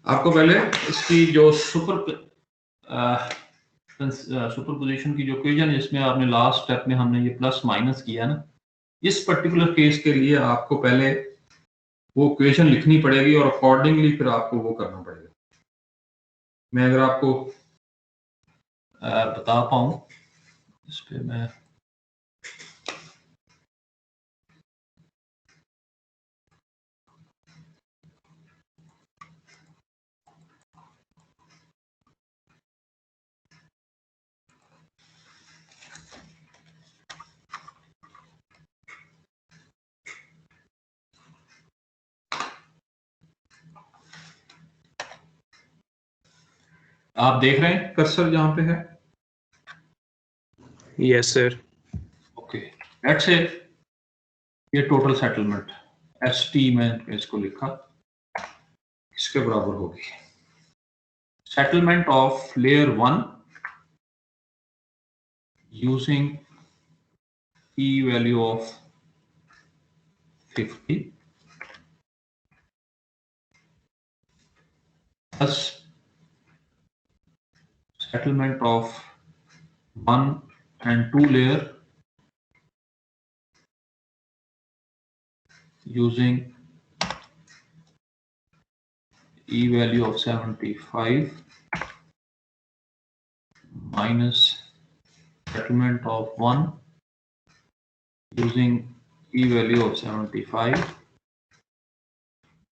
आपको पहले इसकी जो सुपरपोजिशन की जो इक्वेशन जिसमें आपने लास्ट स्टेप में हमने ये प्लस माइनस किया ना, इस पर्टिकुलर केस के लिए आपको पहले वो इक्वेशन लिखनी पड़ेगी और अकॉर्डिंगली फिर आपको वो करना पड़ेगा। मैं अगर आपको बता पाऊं इस पे मैं आप देख रहे हैं कर्सर जहां पे है? Yes sir. Okay, let's say ये टोटल सेटलमेंट ST में इसको लिखा, इसके बराबर होगी settlement of layer 1 using E value of 50 plus settlement of 1 and 2 layer using E value of 75 minus settlement of 1 using E value of 75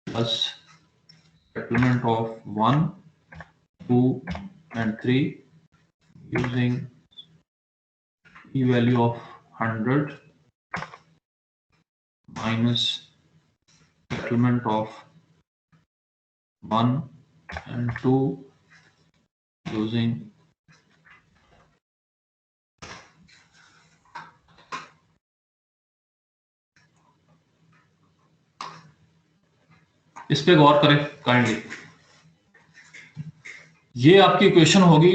plus settlement of 1, 2 and 3 using E value of 100 minus settlement of 1 and 2 using इस पे गौर करें kindly. ये आपकी equation होगी।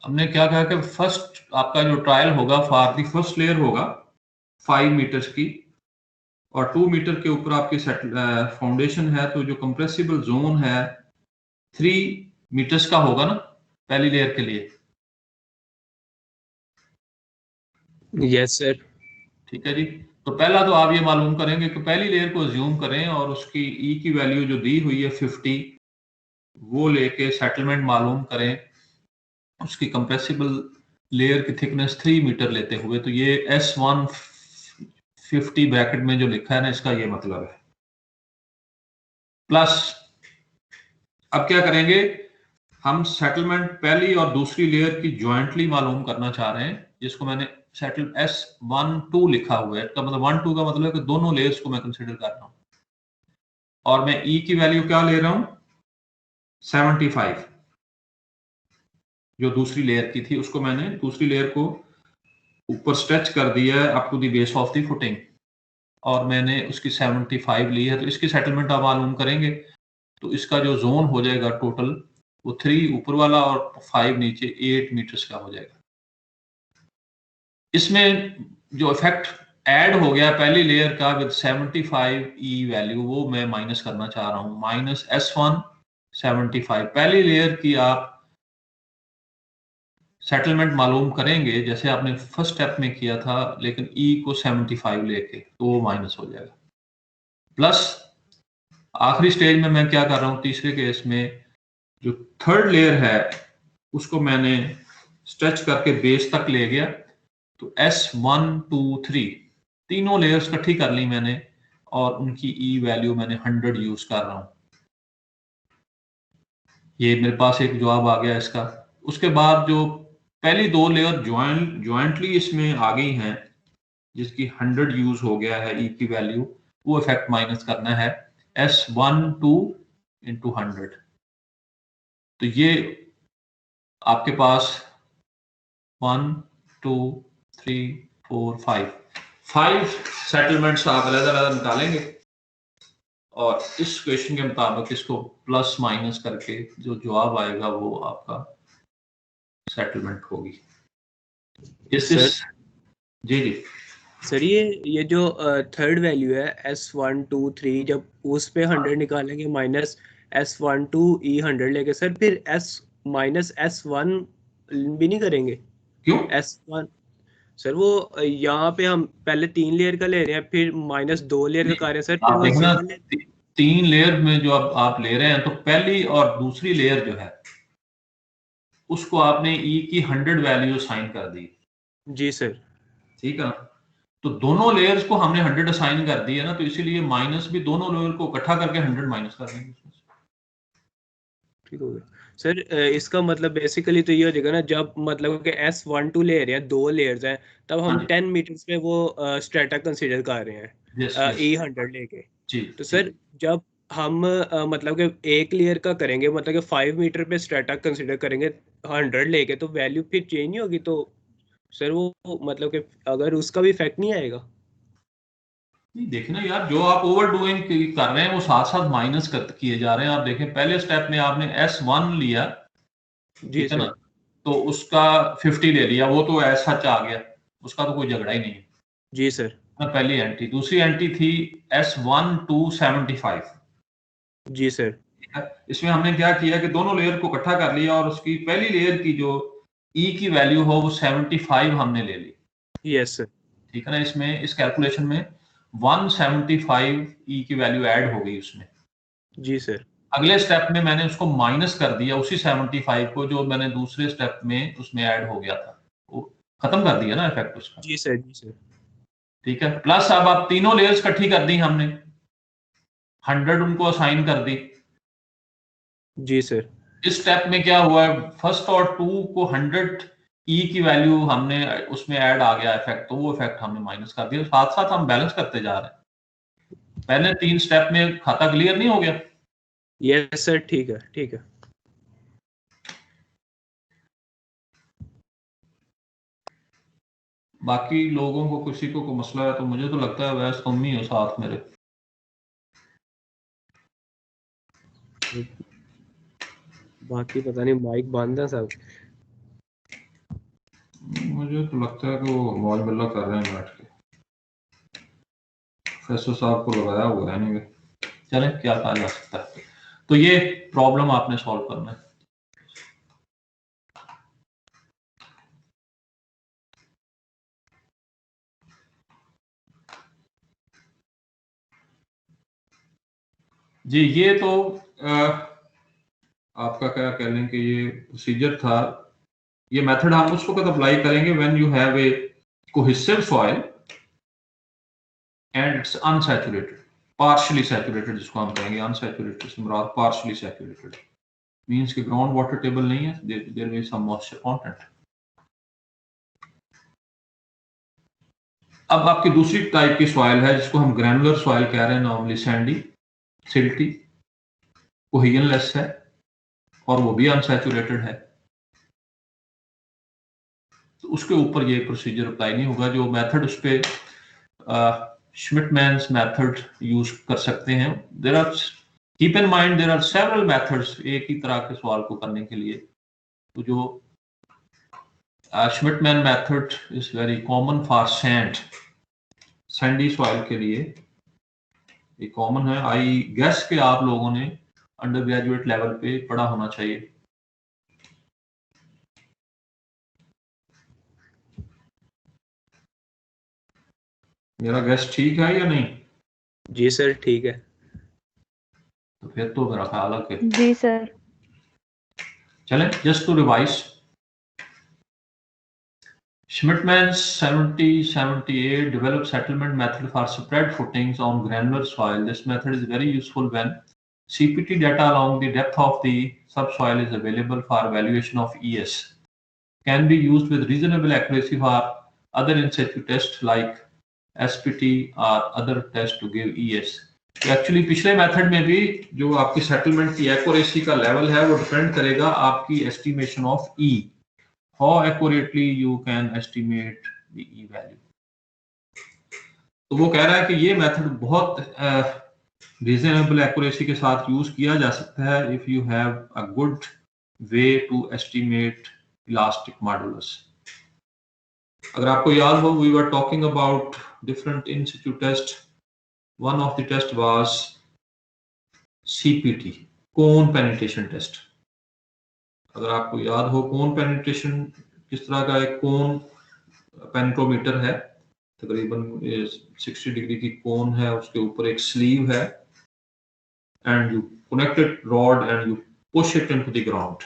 हमने क्या कहा कि फर्स्ट आपका जो ट्रायल होगा फॉर दी फर्स्ट लेयर होगा 5 मीटर्स की और 2 मीटर के ऊपर आपकी फाउंडेशन है, तो जो कंप्रेसिबल जोन है 3 मीटर्स का होगा ना पहली लेयर के लिए। Yes sir. ठीक है जी। तो पहला तो आप ये मालूम करेंगे कि पहली लेयर को अज्यूम करें और उसकी E की वैल्यू जो दी हुई है 50 वो लेके सेटलमेंट मालूम करें उसकी कंप्रेसिबल लेयर की थिकनेस 3 मीटर लेते हुए। तो ये S150 ब्रैकेट में जो लिखा है ना, इसका ये मतलब है। प्लस अब क्या करेंगे, हम सेटलमेंट पहली और दूसरी लेयर की ज्वाइंटली मालूम करना चाह रहे हैं, जिसको मैंने सेटल S12 लिखा हुआ है। इसका मतलब 1-2 का मतलब है कि दोनों लेयर्स को मैं कंसिडर कर रहा हूं और मैं E की वैल्यू क्या ले रहा हूं 75, जो दूसरी लेयर की थी उसको मैंने दूसरी लेयर को ऊपर स्ट्रेच कर दिया है up to the base of the footing और मैंने उसकी 75 ली है। तो इसकी सेटलमेंट आप मालूम करेंगे तो इसका जो जोन हो जाएगा टोटल वो 3 ऊपर वाला और 5 नीचे 8 मीटर्स का हो जाएगा। इसमें जो इफेक्ट ऐड हो गया पहली लेयर का विद 75 E वैल्यू वो मैं माइनस करना चाह रहा हूं, माइनस S1 75। पहली लेयर की आप सेटलमेंट मालूम करेंगे जैसे आपने फर्स्ट स्टेप में किया था, लेकिन E को 75 लेके तो वो माइनस हो जाएगा। प्लस आखिरी स्टेज में मैं क्या कर रहा हूं, तीसरे केस में जो थर्ड लेयर है उसको मैंने स्ट्रेच करके बेस तक ले गया। तो S1 2 3 तीनों लेयर्स इकट्ठी कर ली मैंने और उनकी E वैल्यू मैंने 100 यूज कर रहा हूं। ये मेरे पास एक जवाब आ गया इसका। उसके बाद जो पहली 2 लेयर ज्वाइंटली इसमें आ गई हैं जिसकी 100 यूज हो गया है E की वैल्यू, वो इफेक्ट माइनस करना है S12 into 100। तो ये आपके पास 1 2 3 4 5 सेटलमेंट्स आप अलग-अलग निकालेंगे और इस क्वेश्चन के मुताबिक इसको प्लस माइनस करके जो जवाब आएगा वो आपका सेटलमेंट होगी। सर जी जी सर ये जो थर्ड वैल्यू है S1 2 3, जब उस पे 100 निकालेंगे माइनस S1 to E100 लेके सर फिर S-S1 भी नहीं करेंगे? क्यों? S1 सर वो यहाँ पे हम पहले 3 लेयर का ले रहे हैं, फिर -2 लेयर का कर रहे हैं सर, फिर आप वो देखना सिंगल लेयर। 3 लेयर में जो आप ले रहे हैं, तो पहली और दूसरी लेयर जो है उसको आपने ई की 100 वैल्यू असाइन कर दी। जी सर। ठीक है, तो दोनों लेयर्स को हमने 100 असाइन कर दी है ना, तो इसीलिए माइनस भी दोनों लेयर को इकट्ठा करके 100 माइनस कर देंगे। ठीक हो गया सर। इसका मतलब बेसिकली तो ये हो जाएगा ना, जब मतलब कि S12 लेयर है, 2 लेयर्स हैं, तब हाँ हम जी, 10 मीटर्स पे वो स्ट्रेटा कंसीडर कर रहे हैं यस यस, E100 लेके। जी तो जी। सर जब हम मतलब कि एक लेयर का करेंगे, मतलब कि 5 मीटर पे स्ट्रेटा कंसीडर करेंगे 100 लेके, तो वैल्यू फिर चेंज नहीं होगी? तो सर वो मतलब कि अगर उसका भी इफेक्ट नहीं आएगा? नहीं, देखना यार, जो आप ओवर डूइंग कर रहे हैं वो साथ साथ माइनस किए जा रहे हैं। आप देखें, पहले स्टेप में आपने S1 लिया, जी ठीक है ना, सर। तो उसका 50 ले लिया, वो तो एज सच आ गया, उसका तो कोई झगड़ा ही नहीं है जी सर। ना। पहली एंट्री, दूसरी एंट्री थी S1 to 75। Ji sir. ठीक है, इसमें हमने क्या किया कि दोनों लेयर को इकट्ठा कर लिया और उसकी पहली लेयर की जो ई की वैल्यू हो वो 75 हमने ले ली। Yes sir. ठीक है ना, इसमें इस कैलकुलेशन में 175 ई की वैल्यू ऐड हो गई उसमें। जी सर। अगले स्टेप में मैंने उसको माइनस कर दिया, उसी 75 को जो मैंने दूसरे स्टेप में उसमें ऐड हो गया था, वो खत्म कर दिया ना इफेक्ट उसका। जी सर। जी सर। ठीक है, प्लस अब आप तीनों लेयर्स इकट्ठी कर दी हमने, 100 उनको असाइन कर दी। जी सर। इस स्टेप में क्या हुआ है, फर्स्ट और 2 को 100 ई की वैल्यू हमने उसमें ऐड आ गया इफेक्ट, तो वो इफेक्ट हमने माइनस कर दिया। साथ साथ हम बैलेंस करते जा रहे हैं। पहले 3 स्टेप में खाता क्लियर नहीं हो गया? Yes sir. ठीक है, ठीक है। बाकी लोगों को, किसी को कोई मसला है तो मुझे तो लगता है वैसे तुम ही हो साथ मेरे। बाकी पता नहीं माइक बंद है सब। मुझे तो लगता है कि वो मौज बल्ला कर रहे हैं बैठ के, प्रोफेसर साहब को लगाया हुआ है। नहीं, चले, क्या कहा जा सकता है। तो ये प्रॉब्लम आपने सॉल्व करना है। जी, ये तो आपका क्या कह लें कि ये प्रोसीजर था। ये मेथड हम उसको कब अप्लाई करेंगे, when you have a cohesive soil and it's unsaturated, partially saturated जिसको हम कहेंगे। अनसैचुरेटेड से मुराद पार्शियली सैचुरेटेड मींस कि ग्राउंड वाटर टेबल नहीं है, there is some moisture content. अब आपकी दूसरी टाइप की सॉइल है जिसको हम ग्रैनुलर सॉइल कह रहे हैं, नॉर्मली सैंडी, सिल्टी, कोहेजनलेस है और वो भी अनसैचुरेटेड है। तो उसके ऊपर ये प्रोसीजर अप्लाई नहीं होगा। जो मेथड उस पे श्मिटमैन्स मेथड यूज कर सकते हैं। There are, keep in mind, there are several methods एक ही तरह के सवाल को करने के लिए। तो जो Schmertmann method is very common for sand, sandy soil के लिए ये कॉमन है। आई गेस के आप लोगों ने अंडर ग्रेजुएट लेवल पे पढ़ा होना चाहिए। मेरा गेस ठीक है या नहीं? जी सर, ठीक है। तो फिर तो मेरा ख्याल है कि जी सर। चलें, just to revise, Schmidtman's 78 developed settlement method for spread footings on granular soil. This method is very useful when CPT data along the depth of the subsoil is available for evaluation of ES. Can be used with reasonable accuracy for other in situ tests like SPT or other tests to give ES. तो actually पिछले method में भी जो आपकी settlement की accuracy का level है वो डिपेंड करेगा आपकी estimation of E, how accurately you can estimate the E value. तो वो कह रहा है कि ये मेथड बहुत रीजनेबल एक्यूरेसी के साथ यूज किया जा सकता है if you have a good way to estimate elastic modulus. अगर आपको याद हो, we were talking about different in situ test. One of the test was CPT, cone penetration test. अगर आपको याद हो कोन पेनिट्रेशन किस तरह का, एक कोन पेनिट्रोमीटर है, तकरीबन 60 डिग्री की कोन है, उसके ऊपर एक स्लीव है, and you connect it rod and you push it into the ground.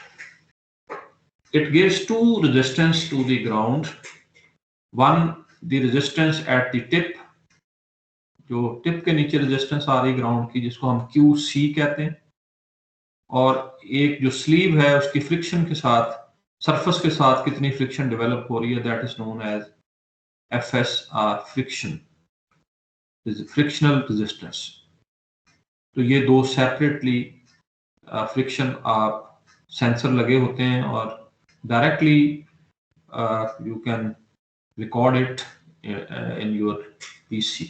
It gives two resistance to the ground. One, the resistance at the tip, जो टिप के नीचे रेजिस्टेंस आ रही ग्राउंड की, जिसको हम QC कहते हैं, और एक जो स्लीव है उसकी फ्रिक्शन के साथ, सरफेस के साथ कितनी फ्रिक्शन डेवलप हो रही है, that is known as FSR, friction, frictional resistance. तो ये दो सेपरेटली फ्रिक्शन आप सेंसर लगे होते हैं, और directly you can record it in your PC,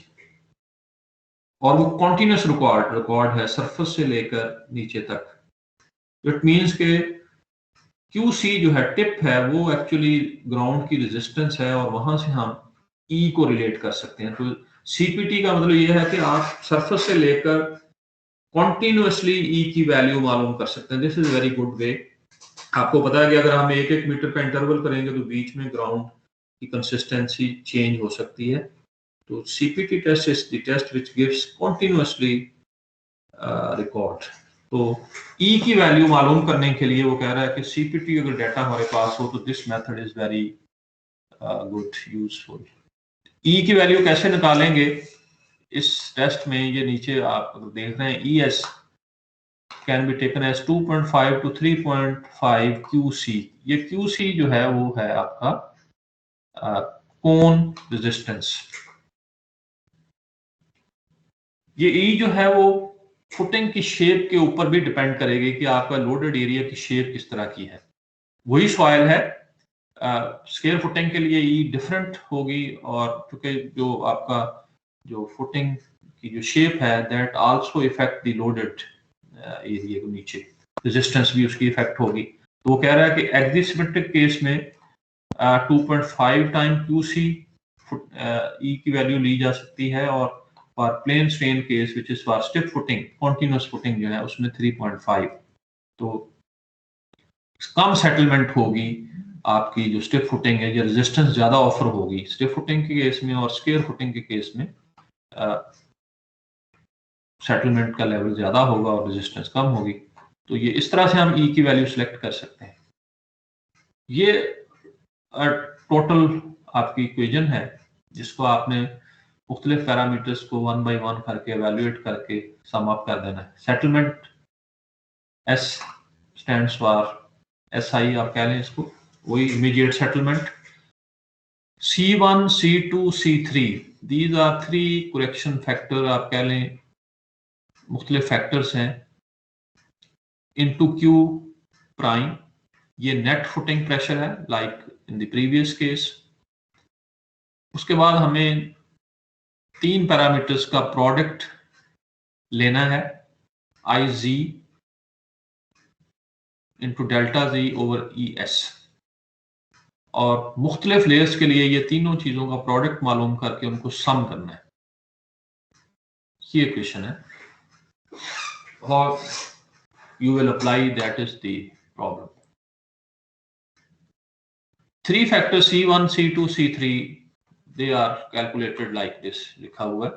और वो कॉन्टिन्यूस रिकॉर्ड है सरफेस से लेकर नीचे तक। इट मींस के QC जो है, टिप है, वो एक्चुअली ग्राउंड की रेजिस्टेंस है, और वहां से हम E को रिलेट कर सकते हैं। तो CPT का मतलब ये है कि आप सरफेस से लेकर कॉन्टिन्यूसली E की वैल्यू मालूम कर सकते हैं। This is very good way. आपको पता है कि अगर हम 1-1 मीटर पे इंटरवल करेंगे तो बीच में ग्राउंड की कंसिस्टेंसी चेंज हो सकती है। तो CPT test is the test which gives continuously record. तो E की वैल्यू मालूम करने के लिए वो कह रहा है कि CPT अगर डाटा हमारे पास हो तो this method is very good, useful. E की वैल्यू कैसे निकालेंगे इस टेस्ट में, ये नीचे आप अगर देख रहे हैं, ES can be taken as 2.5 to 3.5 QC। ये QC जो है वो है आपका कोन रेजिस्टेंस। ये E जो है वो फुटिंग की शेप के ऊपर भी डिपेंड करेगी कि आपका लोडेड एरिया की शेप किस तरह की है। वही सॉइल है, स्केयर फुटिंग के लिए E डिफरेंट होगी, और क्योंकि जो आपका जो फुटिंग की जो शेप है, that also effect the loaded area को नीचे, रेजिस्टेंस भी उसकी इफेक्ट होगी। तो वो कह रहा है कि एक्सिसिमेट्रिक केस में 2.5 टाइम QC E की वैल्यू ली जा सकती है, और for plane strain case which is for stiff footing, continuous footing जो है उसमें 3.5। तो कम सेटलमेंट होगी आपकी जो स्टिफ फुटिंग है, जो रेजिस्टेंस ज्यादा ऑफर होगी स्टिफ फुटिंग के केस में, और स्केयर फुटिंग के केस में सेटलमेंट का लेवल ज्यादा होगा और रेजिस्टेंस कम होगी। तो ये इस तरह से हम E की वैल्यू सिलेक्ट कर सकते हैं। ये टोटल आपकी इक्वेशन है, जिसको आपने मुख्तलिफ पैरामीटर्स को 1 by 1 करके एवेल्युएट करके सम अप कर देना है। Settlement S stands for SI आप कह लें इसको, वही immediate settlement. C1, C2, C3, these are 3 correction factor आप कह लें, मुख्तलिफ फैक्टर्स हैं, इनटू Q प्राइम। ये नेट फुटिंग प्रेशर है, like in the previous case. उसके बाद हमें 3 पैरामीटर्स का प्रोडक्ट लेना है, IZ into delta Z over ES, और मुख्तलिफ लेयर्स के लिए ये तीनों चीजों का प्रोडक्ट मालूम करके उनको सम करना है। ये क्वेश्चन है, और you will apply, that is the problem. 3 factors C1, C2, C3, they are calculated like this, लिखा हुआ है।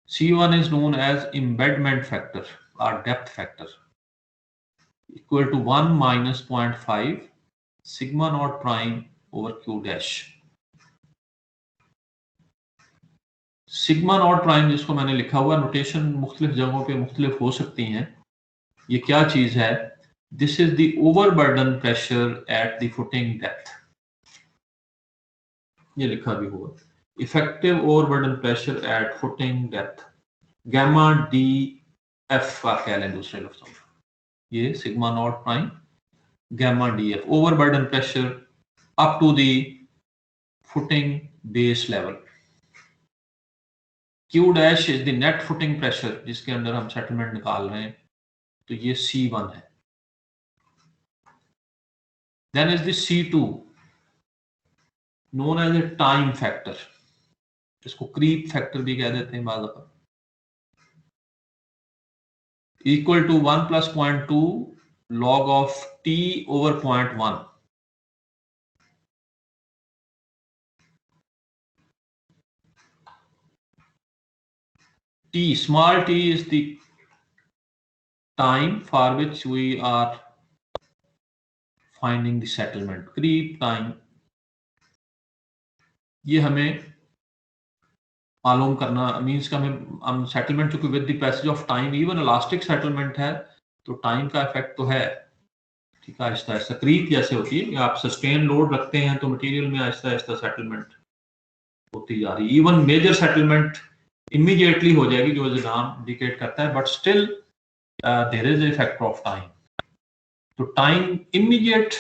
C1 is known as embedment factor or depth factor, equal to 1 minus 0.5 sigma naught prime over Q dash। Sigma not prime जिसको मैंने लिखा हुआ, notation मुख्तलिफ जगहों पे मुख्तलिफ हो सकती हैं। ये क्या चीज है? This is the overburden pressure at the footing depth, ये लिखा भी हुआ, effective overburden pressure at footing depth, gamma DF आप कह लें दूसरे लफ्जों में, ये sigma not prime gamma DF, overburden pressure up to the footing base level. Q dash is the net footing pressure जिसके अंदर हम सेटलमेंट निकाल रहे हैं, तो ये C1 है। Then is the C2 known as a time factor, इसको क्रीप फैक्टर भी कह देते हैं बाज़ दफा। Equal to 1 + 0.2 log of t over 0.1. T, small t is the time for which we are finding the settlement. Creep time, ये हमें मालूम करना मीन्स का हम सेटलमेंट चूंकि with the passage of time even elastic settlement है तो time का इफेक्ट तो है, ठीक है। आहिस्ता आहिस्ता क्रीप जैसे होती है, आप सस्टेन लोड रखते हैं तो मटेरियल में आहिस्ता आहिस्ता सेटलमेंट होती जा रही है। इवन मेजर सेटलमेंट इमीडिएटली हो जाएगी जो नाम इंडिकेट करता है, but still there is effect of time. तो टाइम इमीडिएट,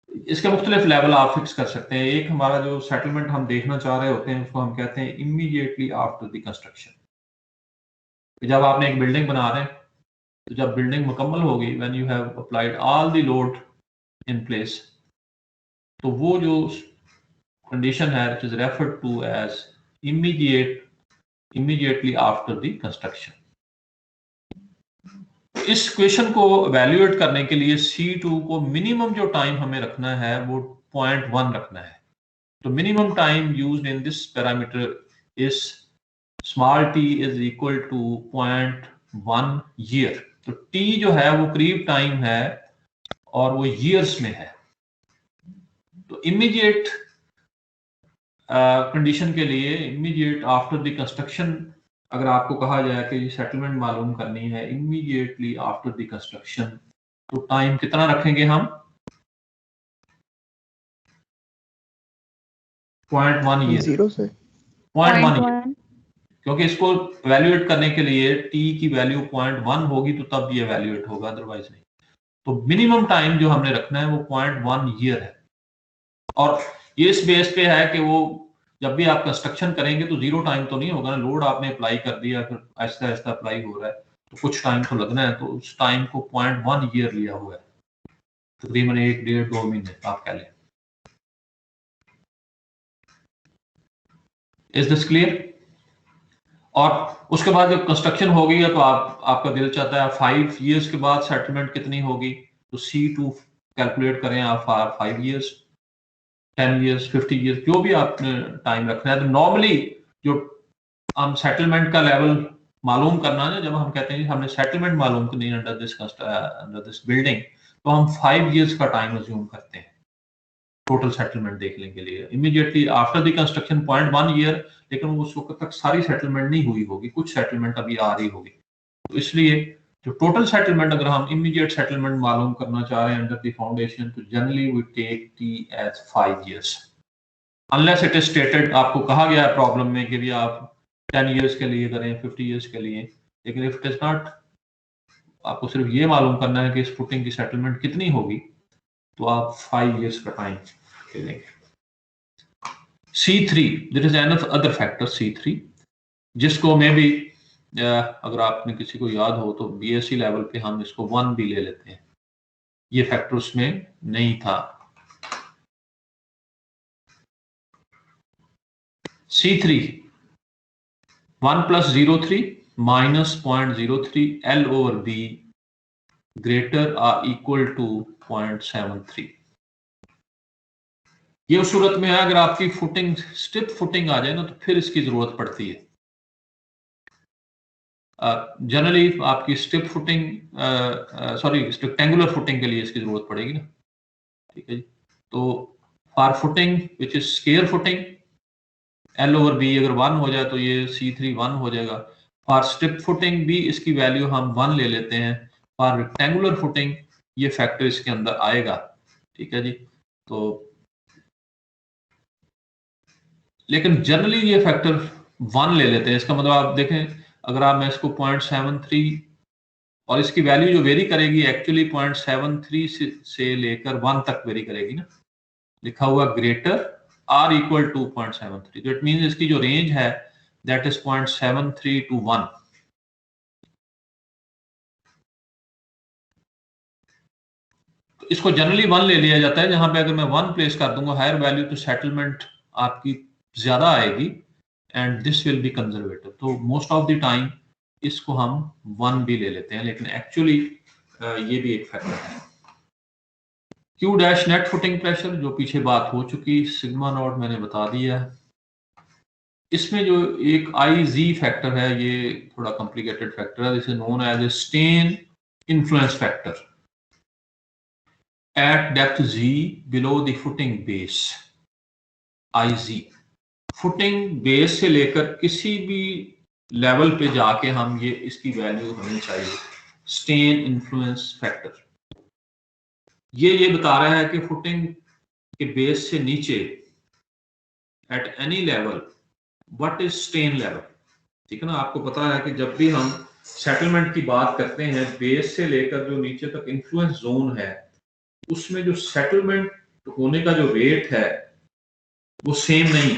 इसके मुख्तलिफ लेवल आप फिक्स कर सकते हैं। एक हमारा जो सेटलमेंट हम देखना चाह रहे होते हैं उसको हम कहते हैं इमीडिएटली आफ्टर द कंस्ट्रक्शन। जब आपने एक बिल्डिंग बना रहे हैं तो जब बिल्डिंग मुकम्मल होगी, when you have applied all the load in place, तो वो जो कंडीशन है it is referred to as immediately after the construction. इस क्वेश्चन को एवेल्युएट करने के लिए C2 को मिनिमम जो टाइम हमें रखना है वो 0.1 रखना है। तो minimum time used in this parameter is small t is equal to 0.1 year. तो t जो है वो करीब टाइम है और वो ईयर्स में है। तो इमीडिएट कंडीशन के लिए इमीडिएट आफ्टर द कंस्ट्रक्शन, अगर आपको कहा जाए कि सेटलमेंट मालूम करनी है इमीडिएटली आफ्टर द कंस्ट्रक्शन, तो टाइम कितना रखेंगे हम? 0.1 ईयर। 0 से 0.1 ईयर, क्योंकि इसको एवेल्युएट करने के लिए t की वैल्यू 0.1 होगी तो तब ये एवेल्युएट होगा, अदरवाइज नहीं। तो मिनिमम टाइम जो हमने रखना है वो 0.1 ईयर है। और ये इस बेस पे है कि वो जब भी आप कंस्ट्रक्शन करेंगे तो 0 टाइम तो नहीं होगा ना, लोड आपने अप्लाई कर दिया फिर आहिस्ता आहिस्ता अप्लाई हो रहा है तो कुछ टाइम तो लगना है। तो उस टाइम को 0.1 ईयर लिया हुआ है, तकरीबन 1, 1.5, 2 महीने आप कह लें। Is this clear? और उसके बाद जब कंस्ट्रक्शन हो गई है तो आपका दिल चाहता है 5 इयर्स के बाद सेटलमेंट कितनी होगी, तो C2 कैलकुलेट करें आप 5 इयर्स, 10 इयर्स, 50 इयर्स, जो भी आपने टाइम रखना है। तो नॉर्मली जो हम सेटलमेंट का लेवल मालूम करना है, जब हम कहते हैं हमने सेटलमेंट मालूम करनी है अंडर दिस बिल्डिंग, तो हम 5 इयर्स का टाइम अज्यूम करते हैं टोटल सेटलमेंट देखने के लिए। Immediately after the construction 0.1 year, लेकिन उस वक्त तक सारी सेटलमेंट नहीं हुई होगी, कुछ सेटलमेंट अभी आ रही होगी। तो इसलिए जो टोटल सेटलमेंट अगर हम इमीडिएट सेटलमेंट मालूम करना चाह रहे हैं अंडर द फाउंडेशन, तो generally we take T as 5 years, unless it is stated, आपको कहा गया है प्रॉब्लम में कि भी आप 10 इयर्स के लिए करें, 50 इयर्स के लिए। लेकिन इफ इट इज नॉट, आपको सिर्फ ये मालूम करना है कि इस फुटिंग की सेटलमेंट कितनी होगी, तो आप 5 इयर्स का टाइम ले लेंगे। C3, there is another factor C3, जिसको मैं भी अगर आपने किसी को याद हो तो BSc लेवल पे हम इसको 1 भी ले लेते हैं, ये फैक्टर उसमें नहीं था। C3 1 + 0.3 minus 0.03 L over B greater or equal to 0.73। ये उस सूरत में है अगर आपकी फुटिंग स्टिप फुटिंग आ जाए ना तो फिर इसकी जरूरत पड़ती है। जनरली आपकी स्टिप फुटिंग सॉरी रेक्टेंगुलर फुटिंग के लिए इसकी जरूरत पड़ेगी ना, ठीक है जी। तो for footing which is square footing L over B अगर 1 हो जाए तो ये C3 1 हो जाएगा। फॉर स्टिप फुटिंग भी इसकी वैल्यू हम 1 ले लेते हैं। फॉर रेक्टेंगुलर फुटिंग ये फैक्टर इसके अंदर आएगा, ठीक है जी। तो लेकिन जनरली ये फैक्टर 1 ले लेते हैं। इसका मतलब आप देखें, अगर आप मैं इसको 0.73 और इसकी वैल्यू जो वेरी करेगी एक्चुअली 0.73 से लेकर 1 तक वेरी करेगी ना, लिखा हुआ ग्रेटर आर इक्वल टू 0.73, तो इट मींस इसकी जो रेंज है दैट इज 0.73 to 1। तो इसको जनरली 1 ले लिया जाता है। जहां पे अगर मैं 1 प्लेस कर दूंगा हायर वैल्यू तो सेटलमेंट आपकी ज्यादा आएगी and this will be conservative. तो मोस्ट ऑफ द टाइम इसको हम 1 भी ले लेते हैं, लेकिन एक्चुअली ये भी एक फैक्टर है। Q dash net footing pressure, जो पीछे बात हो चुकी, सिग्मा नॉट मैंने बता दिया। इसमें जो एक आई जी फैक्टर है, ये थोड़ा कॉम्प्लिकेटेड फैक्टर है, this is known as a strain influence factor at depth Z below the footing base. I Z footing base से लेकर किसी भी लेवल पे जाके हम ये इसकी वैल्यू हमें चाहिए, स्टेन इन्फ्लुएंस फैक्टर। ये बता रहा है कि फुटिंग के बेस से नीचे at any level what is strain level. ठीक है ना, आपको पता है कि जब भी हम सेटलमेंट की बात करते हैं, बेस से लेकर जो नीचे तक इन्फ्लुएंस जोन है, उसमें जो सेटलमेंट होने का जो रेट है वो सेम नहीं।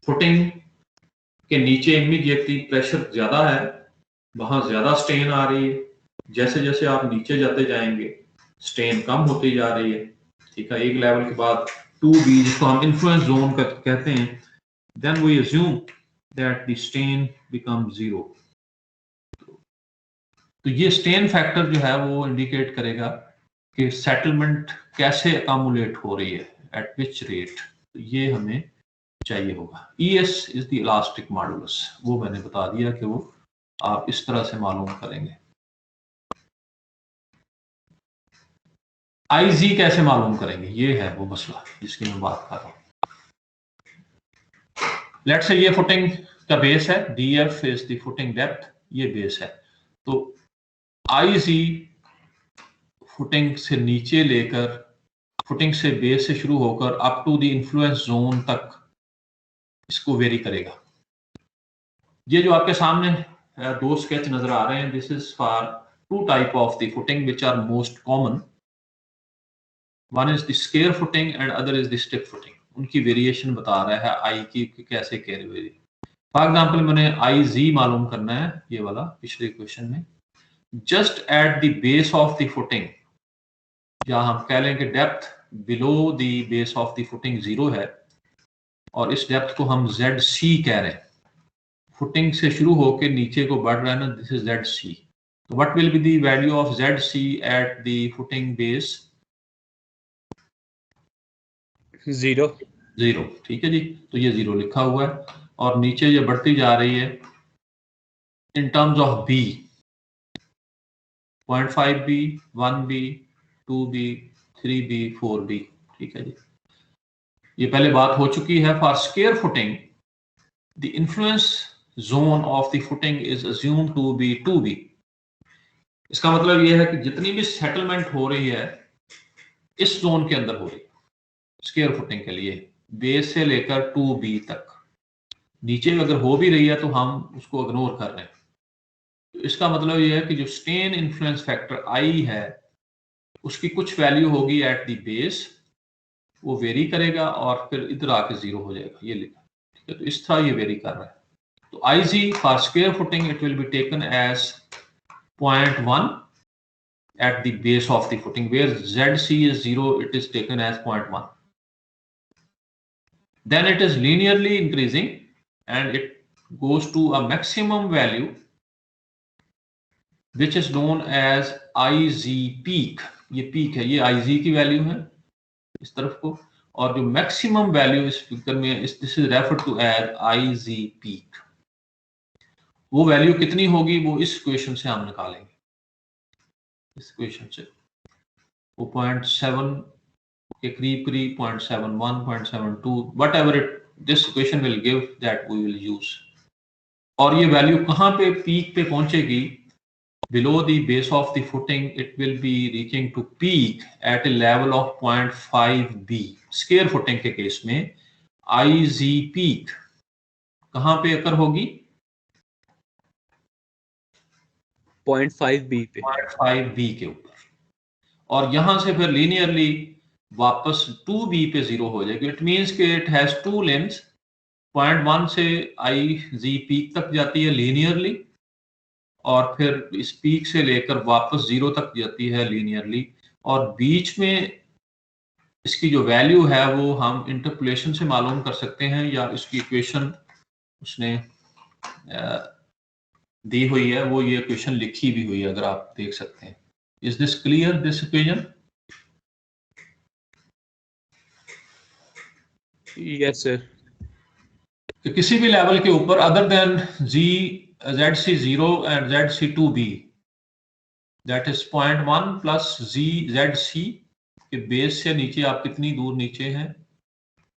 फुटिंग के नीचे इमीडिएटली प्रेशर ज्यादा है, वहां ज्यादा स्टेन आ रही है, जैसे जैसे आप नीचे जाते जाएंगे स्टेन कम होती जा रही है। ठीक है, एक लेवल के बाद 2B, जिसको हम इन्फ्लुएंस जोन कहते हैं, then we assume that the strain become 0। तो ये स्टेन फैक्टर जो है वो इंडिकेट करेगा कि सेटलमेंट कैसे अकामुलेट हो रही है, एट विच रेट। तो ये हमें चाहिए होगा। ES is the elastic modulus, वो मैंने बता दिया कि वो आप इस तरह से मालूम करेंगे। IG कैसे मालूम करेंगे, ये है वो मसला जिसकी मैं बात कर रहा हूं। लेट्स से ये फुटिंग का बेस है, DF is the footing depth, ये बेस है। तो IG फुटिंग से नीचे लेकर, फुटिंग से बेस से शुरू होकर up to the influence zone तक इसको वेरी करेगा। ये जो आपके सामने दो स्केच नजर आ रहे हैं, this is for two type of the footing which are most common. One is the square footing and other is the strip footing. उनकी वेरिएशन बता रहा है आई की कैसे कैरी वेरी। फॉर एग्जाम्पल मैंने IG मालूम करना है, ये वाला पिछले क्वेश्चन में, just at the base of the footing, या हम कह लें कि depth below the base of the footing 0 है, और इस डेप्थ को हम ZC कह रहे हैं। फुटिंग से शुरू होकर नीचे को बढ़ रहा है ना, दिस इज ZC। तो what will be the value of ZC eight the footing base? 0। ठीक है जी, तो ये 0 लिखा हुआ है, और नीचे ये बढ़ती जा रही है in terms of B, 0.5B, 1B, 2B, 3B, 4B। ठीक है जी, ये पहले बात हो चुकी है। For square footing the influence zone of the footing is assumed to be 2B। इसका मतलब यह है कि जितनी भी सेटलमेंट हो रही है इस जोन के अंदर हो रही है स्क्वायर फुटिंग के लिए, बेस से लेकर 2B तक। नीचे अगर हो भी रही है तो हम उसको इग्नोर कर रहे हैं। तो इसका मतलब यह है कि जो स्टेन इन्फ्लुएंस फैक्टर I है, उसकी कुछ वैल्यू होगी एट द बेस, वो वेरी करेगा और फिर इधर आके 0 हो जाएगा, ये लिखा। ठीक है, तो इस तरह ये वेरी कर रहा है। तो IG for square footing it will be taken as 0.1 at the base of the footing, where ZC is 0, it is taken as 0.1. Then it is linearly increasing and it goes to a maximum value which is known as IG peak. ये peak है, ये IG की value है इस तरफ को, और जो मैक्सिमम वैल्यू इस फिगर में this is referred to as IG peak। वो वैल्यू कितनी होगी वो इस इक्वेशन से हम निकालेंगे। इस इक्वेशन से वो 0.7 के करीब 0.71, 0.72, whatever it this equation will give, that we will use। और ये वैल्यू कहाँ पे पीक पे पहुंचेगी? below the base of the footing it will be reaching to peak at a level of 0.5B। Square footing के case में IG peak कहाँ पे अकर होगी? 0.5B पे, 0.5B के ऊपर, और यहां से फिर लीनियरली वापस 2B पे 0 हो जाएगी। इट मींस कि इट हैज टू लेंथ्स, 0.1 से IG पीक तक जाती है लीनियरली, और फिर इस पीक से लेकर वापस 0 तक जाती है लीनियरली, और बीच में इसकी जो वैल्यू है वो हम इंटरपोलेशन से मालूम कर सकते हैं, या इसकी इक्वेशन उसने दी हुई है, वो ये इक्वेशन लिखी भी हुई है, अगर आप देख सकते हैं। Is this clear, this equation? Yes sir. कि किसी भी लेवल के ऊपर other than ZC0 and ZC2B, that is 0.1 plus ZC के बेस से नीचे आप कितनी दूर नीचे हैं,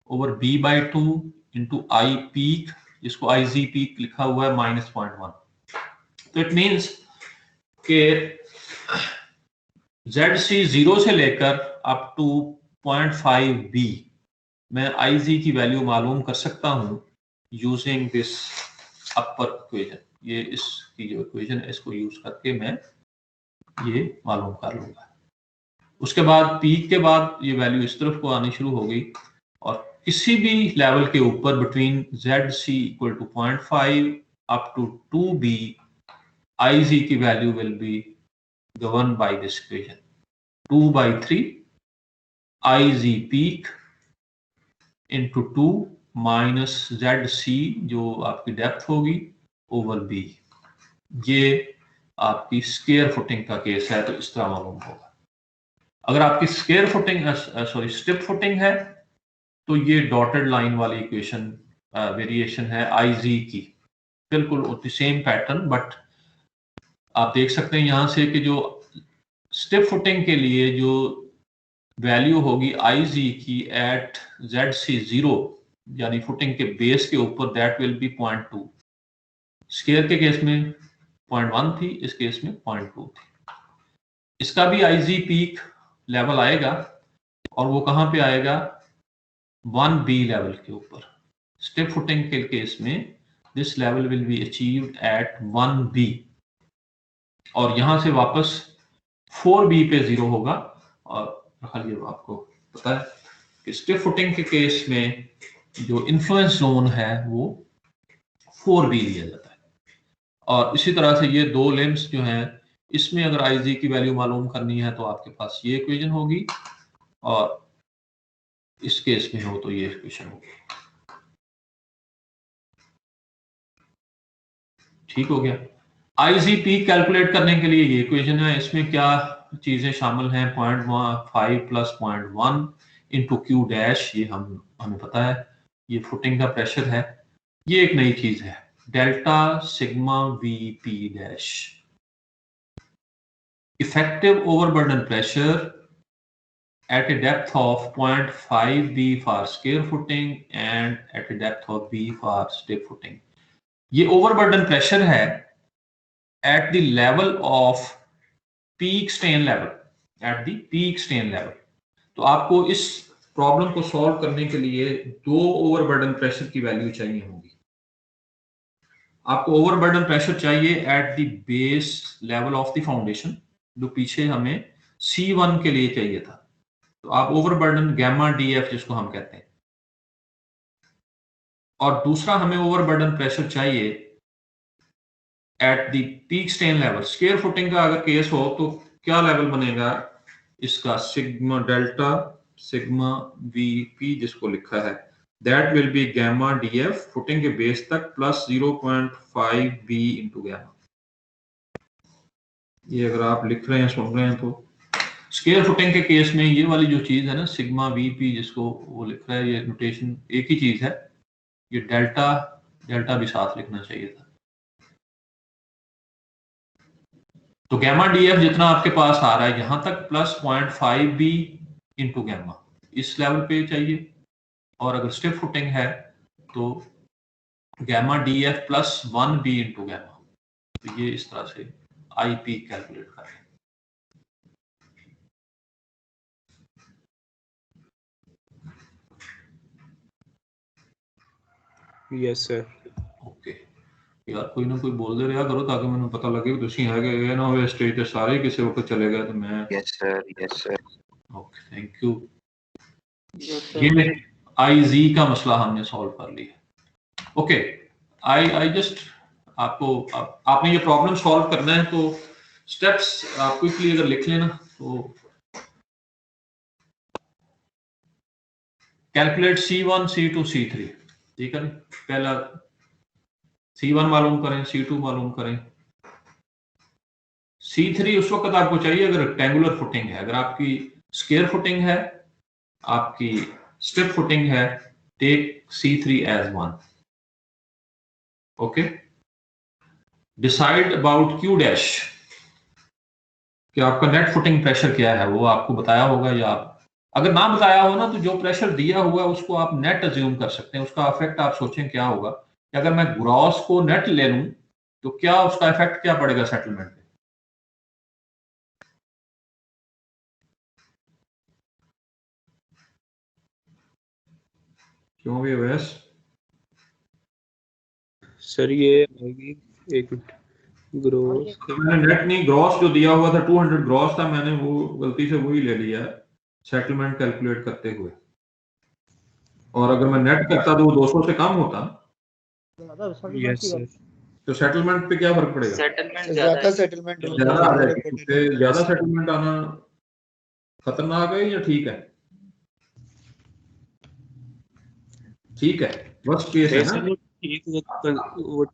over B/2 into I peak, जिसको IZ पीक लिखा हुआ है -0.1। तो इट मीन्स के ZC0 से लेकर अप टू 0.5B मैं IZ की वैल्यू मालूम कर सकता हूं यूजिंग दिस अपर इक्वेशन। ये इसकी जो इक्वेशन है इसको यूज करके मैं ये मालूम कर लूंगा। उसके बाद पीक के बाद ये वैल्यू इस तरफ को आनी शुरू हो गई, और किसी भी लेवल के ऊपर between ZC equal to 0.5 up to 2B IZ की value will be governed by this equation, 2/3 IZ peak into 2 minus ZC जो आपकी डेप्थ होगी ओवर B। ये आपकी स्केयर फुटिंग का केस है, तो इस तरह मालूम होगा। अगर आपकी स्केयर फुटिंग स्टिप फुटिंग है तो ये डॉटेड लाइन वाली इक्वेशन वेरिएशन है IZ की, बिल्कुल सेम पैटर्न, बट आप देख सकते हैं यहां से कि जो स्टिप फुटिंग के लिए जो वैल्यू होगी IZ की एट ZC0 यानी फुटिंग के बेस के ऊपर, दैट विल बी 0.2। स्केयर के केस में 0.1 थी, इस केस में 0.2 थी। इसका भी IZ पीक लेवल आएगा, और वो कहां पे आएगा, 1B लेवल के ऊपर। स्टिप फुटिंग के केस में this level will be achieved at 1B, और यहां से वापस 4B पे 0 होगा। और ये आपको पता है कि स्टिफ फुटिंग के केस में जो इन्फ्लुएंस जोन है वो 4B लिया जाता है। और इसी तरह से ये दो लिम्स जो हैं, इसमें अगर IZ की वैल्यू मालूम करनी है तो आपके पास ये इक्वेशन होगी, और इस केस में हो तो ये इक्वेशन होगी। ठीक हो गया। IZ पीक कैलकुलेट करने के लिए ये इक्वेशन है। इसमें क्या चीजें शामिल हैं, 0.5 प्लस 0.1 इंटू Q डैश, ये हमें पता है, ये फुटिंग का प्रेशर है। ये एक नई चीज है, delta sigma VP dash, effective overburden pressure at a depth of 0.5B for square footing and at a depth of B for stiff footing। ये ओवरबर्डन प्रेशर है at the level of peak strain level, at the peak strain level। तो आपको इस problem को solve करने के लिए दो ओवरबर्डन प्रेशर की वैल्यू चाहिए होगी। आपको ओवरबर्डन प्रेशर चाहिए at the base level of the foundation, जो पीछे हमें C1 के लिए चाहिए था। तो आप ओवरबर्डन गैमा DF जिसको हम कहते हैं, और दूसरा हमें ओवरबर्डन प्रेशर चाहिए at the peak strain level. Square footing का अगर केस हो तो क्या लेवल बनेगा इसका, सिग्मा डेल्टा सिग्मा VP जिसको लिखा है, that will be gamma DF footing के बेस तक प्लस 0.5B इंटू गैमा। ये अगर आप लिख रहे हैं, सुन रहे हैं, तो स्केयर फुटिंग के केस में ये वाली जो चीज है ना, सिग्मा VP जिसको वो लिख रहा है, ये नोटेशन एक ही चीज है। ये डेल्टा भी साथ लिखना चाहिए था। तो गैमा DF जितना आपके पास आ रहा है यहां तक प्लस 0.5B इंटू गैमा, इस लेवल पे चाहिए। और अगर स्टिफ फुटिंग है तो gamma DF plus 1B into gamma. तो ये इस तरह से IP कैलकुलेट करें। Yes sir. ओके यार, कोई ना कोई बोल दे रहा करो ताकि मैंने पता लगे तुसी है कि ये ना हो स्टेज पे सारे किसी वक्त चले गए तो मैं। Yes sir. Okay thank you. ये IZ का मसला हमने सॉल्व कर लिया। ओके आई जस्ट आपने ये प्रॉब्लम सॉल्व करना है तो स्टेप्स आप क्विकली अगर लिख लेना तो कैलकुलेट C1 C2 C3, ठीक है। पहला C1 मालूम करें, C2 मालूम करें, C3 उस वक्त आपको चाहिए अगर रेक्टेंगुलर फुटिंग है। अगर आपकी स्क्वायर फुटिंग है, आपकी स्ट्रिप फुटिंग है, take C3 as 1। Okay, decide about Q dash, कि आपका नेट फुटिंग प्रेशर क्या है, वो आपको बताया होगा, या अगर ना बताया हो ना तो जो प्रेशर दिया हुआ है उसको आप नेट अज्यूम कर सकते हैं। उसका इफेक्ट आप सोचें क्या होगा कि अगर मैं ग्रॉस को नेट ले लूं तो क्या उसका इफेक्ट क्या पड़ेगा सेटलमेंट पे। क्यों भी वैस सर ये आएगी, एक मिनट, ग्रोस मैंने नेट नहीं, ग्रॉस जो दिया हुआ था 200 ग्रॉस था, मैंने वो गलती से वही ले लिया है सेटलमेंट कैलकुलेट करते हुए, और अगर मैं नेट करता तो वो 200 से कम होता यस सर, तो सेटलमेंट पे क्या फर्क पड़ेगा? सेटलमेंट ज्यादा सेटलमेंट ज्यादा आ जाएगी, क्योंकि ज्यादा सेटलमेंट आना खतरनाक है या ठीक है? ठीक है, वर्स्ट केस है ना। वो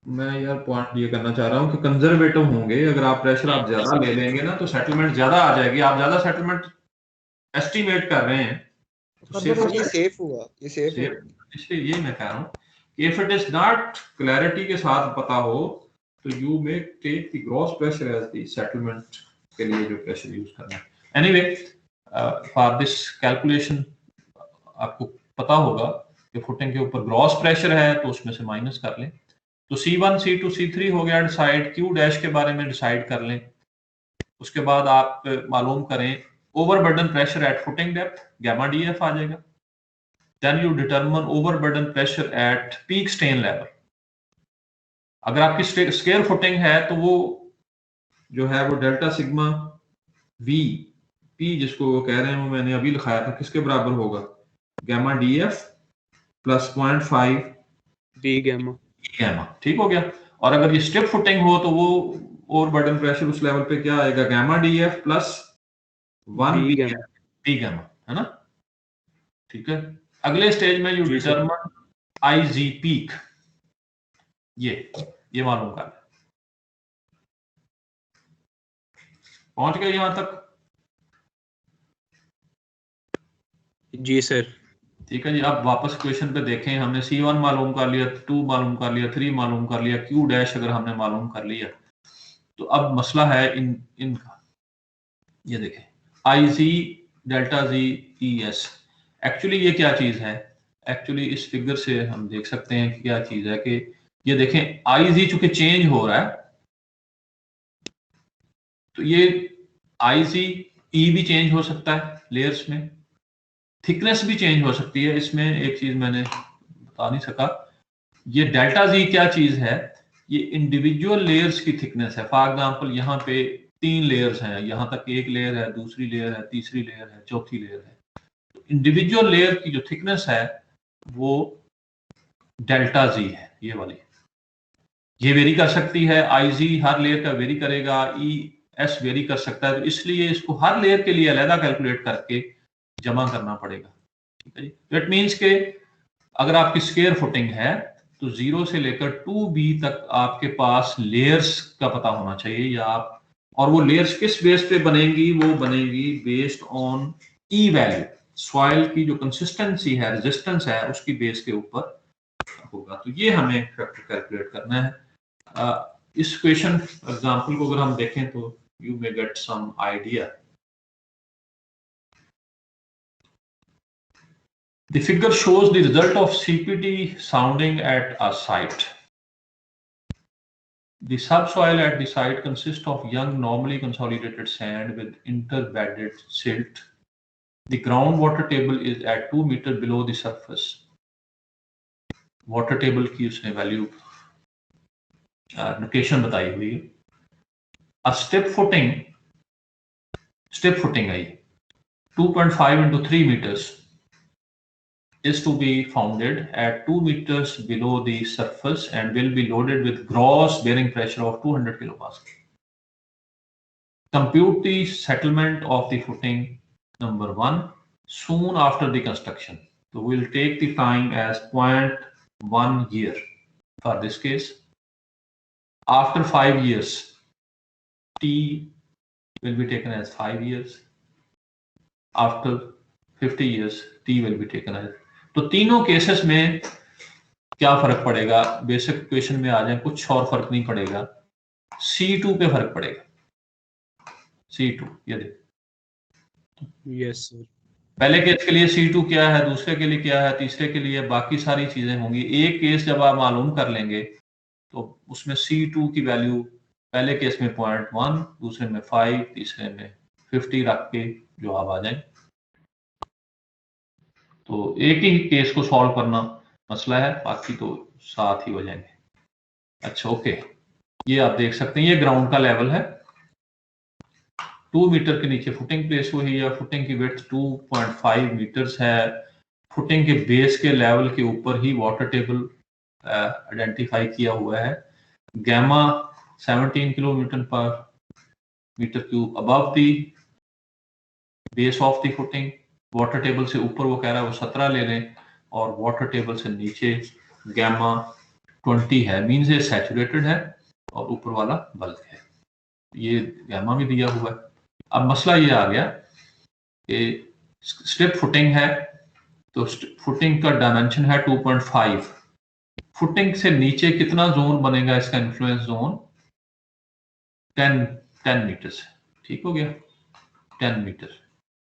मैं यार पॉइंट ये करना चाह रहा हूँ कि कंजर्वेटिव होंगे, अगर आप प्रेशर आप ज्यादा ले लेंगे ना तो सेटलमेंट ज्यादा आ जाएगी। आप ज्यादा सेटलमेंट एस्टिमेट कर रहे हैं तो ये सेफ हुआ, ये सेफ हुआ। इसलिए ये मैं कह रहा हूँ कि if it is not clarity के साथ पता हो तो you may take the gross pressure as the settlement के लिए जो प्रेशर यूज करना है। एनीवे, फॉर दिस कैलकुलेशन आपको पता होगा कि फुटिंग के ऊपर ग्रॉस प्रेशर है तो उसमें से माइनस कर लें। तो C1, C2, C3 हो गया डिसाइड। Q डैश के बारे में डिसाइड कर लें। उसके बाद आप मालूम करें overburden pressure at footing depth, gamma DF आ जाएगा। Then you determine overburden pressure at peak strain level. अगर आपकी स्केयर फुटिंग है तो वो जो है वो डेल्टा सिग्मा V P जिसको वो कह रहे हैं वो मैंने अभी लिखाया था, किसके बराबर होगा? Gamma DF plus 0.5 B gamma. ठीक हो गया। और अगर ये स्ट्रिप फुटिंग हो तो वो ओवरबर्डन प्रेशर उस लेवल पे क्या आएगा? Gamma DF plus 1 B gamma, है ना? ठीक है। अगले स्टेज में यू डिटरमिन IG पीक, ये मालूम कर। पहुंच गए यहां तक? जी सर। ठीक है जी। अब वापस क्वेश्चन पे देखें, हमने C1 मालूम कर लिया, 2 मालूम कर लिया, 3 मालूम कर लिया, Q डैश अगर हमने मालूम कर लिया तो अब मसला है इनका। ये देखें IG delta Z ES, actually ये क्या चीज है? एक्चुअली इस फिगर से हम देख सकते हैं कि क्या चीज है कि ये देखें IG चूंकि चेंज हो रहा है तो ये IG E भी चेंज हो सकता है लेयर्स में, थिकनेस भी चेंज हो सकती है। इसमें एक चीज मैंने बता नहीं सका, ये डेल्टा Z क्या चीज है? ये इंडिविजुअल लेयर्स की थिकनेस है। फॉर एग्जांपल यहाँ पे 3 लेयर्स हैं, यहाँ तक एक लेयर है, दूसरी लेयर है, तीसरी लेयर है, चौथी लेयर है। तो इंडिविजुअल लेयर की जो थिकनेस है वो डेल्टा Z है, ये वाली। ये वेरी कर सकती है, IG हर लेयर का वेरी करेगा, ES वेरी कर सकता है, तो इसलिए इसको हर लेयर के लिए अलग कैलकुलेट करके जमा करना पड़ेगा। ठीक है जी। तो इट मीन्स के अगर आपकी स्क्वायर फुटिंग है तो 0 से लेकर 2B तक आपके पास लेयर्स का पता होना चाहिए, या आप, और वो लेयर्स किस बेस पे बनेंगी? वो बनेगी based on E value, soil की जो कंसिस्टेंसी है, रेजिस्टेंस है, उसकी बेस के ऊपर होगा। तो ये हमें फैक्टर कैलकुलेट करना है। इस क्वेश्चन एग्जांपल को अगर हम देखें तो you may get some idea. The figure shows the result of CPT sounding at a site. The subsoil at the site consists of young, normally consolidated sand with interbedded silt. The groundwater table is at 2 meters below the surface. Water table की उसने value notation बताई हुई है। A step footing I 2.5 into 3 meters is to be founded at 2 meters below the surface and will be loaded with gross bearing pressure of 200 kilopascal. Compute the settlement of the footing number 1 soon after the construction. So we'll take the time as 0.1 year for this case. After 5 years, T will be taken as 5 years. After 50 years, T will be taken as. तो तीनों cases में क्या फर्क पड़ेगा? Basic equation में आ जाए, कुछ और फर्क नहीं पड़ेगा, C2 पे फर्क पड़ेगा। C2 ये देख, यस सर। पहले केस के लिए C2 क्या है, दूसरे के लिए क्या है, तीसरे के लिए बाकी सारी चीजें होंगी। एक केस जब आप मालूम कर लेंगे तो उसमें C2 की वैल्यू पहले केस में 0.1, दूसरे में 5, तीसरे में 50 रख के जवाब आ जाए। तो एक ही केस को सॉल्व करना मसला है, बाकी तो साथ ही हो जाएंगे। अच्छा ओके, ये आप देख सकते हैं, ये ग्राउंड का लेवल है। 2 मीटर के नीचे फुटिंग प्लेस हुई है, फुटिंग की विड्थ 2.5 मीटर्स है। फुटिंग के बेस के लेवल के ऊपर ही वाटर टेबल आइडेंटिफाई किया हुआ है। गैमा 17 किलोमीटर पर metre cube above the base of the footing. Water table से ऊपर वो कह रहा है वो 17 ले लें, और वाटर टेबल से नीचे गैमा 20 है, मीन्स ये सैचुरेटेड है, और ऊपर वाला बल्क है। ये गैमा भी दिया हुआ है। अब मसला ये आ गया कि स्ट्रिप फुटिंग है, तो फुटिंग का डायमेंशन है 2.5। फुटिंग से नीचे कितना जोन बनेगा इसका इन्फ्लुएंस जोन? 10 मीटर से, ठीक हो गया, 10 मीटर।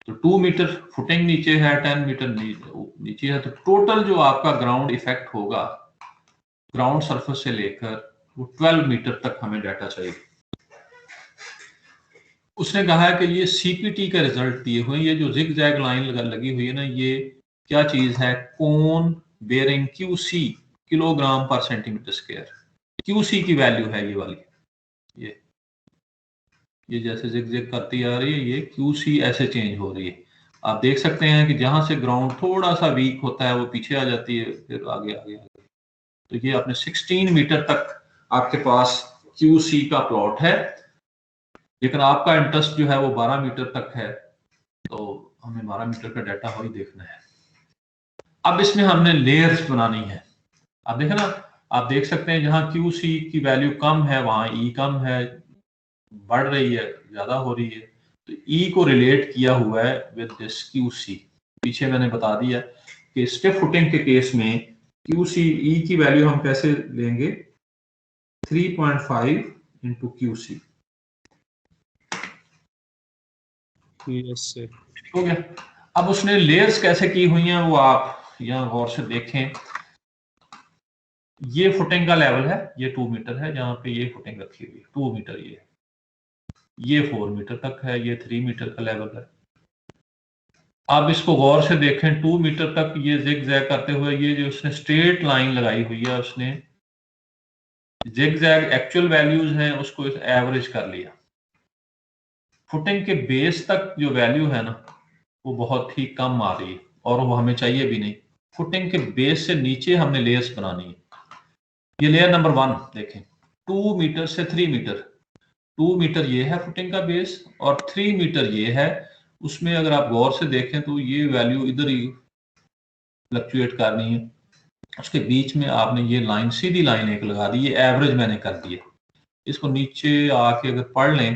तो 2 मीटर फुटिंग नीचे है, 10 मीटर नीचे है, तो टोटल जो आपका ग्राउंड इफेक्ट होगा ग्राउंड सरफेस से लेकर वो 12 मीटर तक हमें डाटा चाहिए। उसने कहा है कि ये सीपीटी का रिजल्ट दिए हुए, ये जो जिग जैग लाइन लगी हुई है ना, ये क्या चीज है? कोन बेयरिंग क्यूसी, किलोग्राम पर सेंटीमीटर स्क्वायर। क्यूसी की वैल्यू है ये वाली, ये जैसे जिग जिग करती आ रही है, ये क्यूसी ऐसे चेंज हो रही है। आप देख सकते हैं कि जहां से ग्राउंड थोड़ा सा वीक होता है वो पीछे आ जाती है, फिर आगे आगे आगे। तो ये अपने 16 मीटर तक आपके पास क्यूसी का प्लॉट है, लेकिन आपका इंटरेस्ट जो है वो 12 मीटर तक है, तो हमें 12 मीटर का डाटा वही देखना है। अब इसमें हमने लेयर्स बनानी है। आप देखें ना, आप देख सकते हैं जहां क्यूसी की वैल्यू कम है वहां ई कम है, बढ़ रही है, ज्यादा हो रही है, तो ई को रिलेट किया हुआ है विद दिस क्यूसी। पीछे मैंने बता दिया कि स्टिफ फुटिंग के केस में क्यूसी ई की वैल्यू हम कैसे लेंगे? 3.5 इंटू क्यूसी। Yes sir. हो गया। अब उसने लेयर्स कैसे की हुई हैं वो आप यहाँ गौर से देखें। ये फुटिंग का लेवल है, ये 2 मीटर है, जहां पे ये फुटिंग रखी हुई है 2 मीटर, ये 4 मीटर तक है, ये 3 मीटर का लेवल है। आप इसको गौर से देखें, 2 मीटर तक ये जिग जैग करते हुए, ये जो उसने स्ट्रेट लाइन लगाई हुई है, उसने जिग जैग एक्चुअल वैल्यूज हैं उसको एवरेज कर लिया। फुटिंग के बेस तक जो वैल्यू है ना वो बहुत ही कम आ रही है, और वो हमें चाहिए भी नहीं। फुटिंग के बेस से नीचे हमने लेयर्स बनानी है। ये लेयर नंबर 1 देखें, 2 मीटर से 3 मीटर। 2 मीटर ये है फुटिंग का बेस, और 3 मीटर ये है। उसमें अगर आप गौर से देखें तो ये वैल्यू इधर ही फ्लक्चुएट करनी है। उसके बीच में आपने ये लाइन, सीधी लाइन एक लगा दी, ये एवरेज मैंने कर दी है। इसको नीचे आके अगर पढ़ लें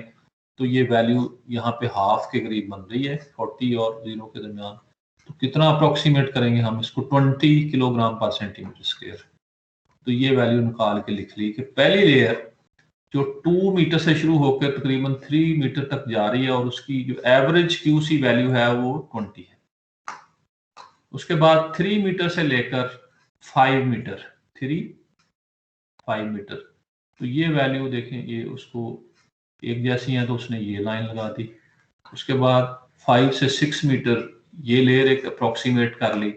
तो ये वैल्यू यहाँ पे हाफ के करीब बन रही है, 40 और 0 के दरमियान। तो कितना अप्रोक्सीमेट करेंगे हम इसको? 20 किलोग्राम पर सेंटीमीटर स्क्वायर। तो ये वैल्यू निकाल के लिख ली कि पहली लेयर जो 2 मीटर से शुरू होकर तकरीबन 3 मीटर तक जा रही है, और उसकी जो एवरेज क्यूसी वैल्यू है वो 20 है। उसके बाद 3 मीटर से लेकर 5 मीटर, 5 मीटर, तो ये वैल्यू देखें, ये उसको एक जैसी है तो उसने ये लाइन लगा दी। उसके बाद 5 से 6 मीटर ये लेयर एक अप्रोक्सीमेट कर ली,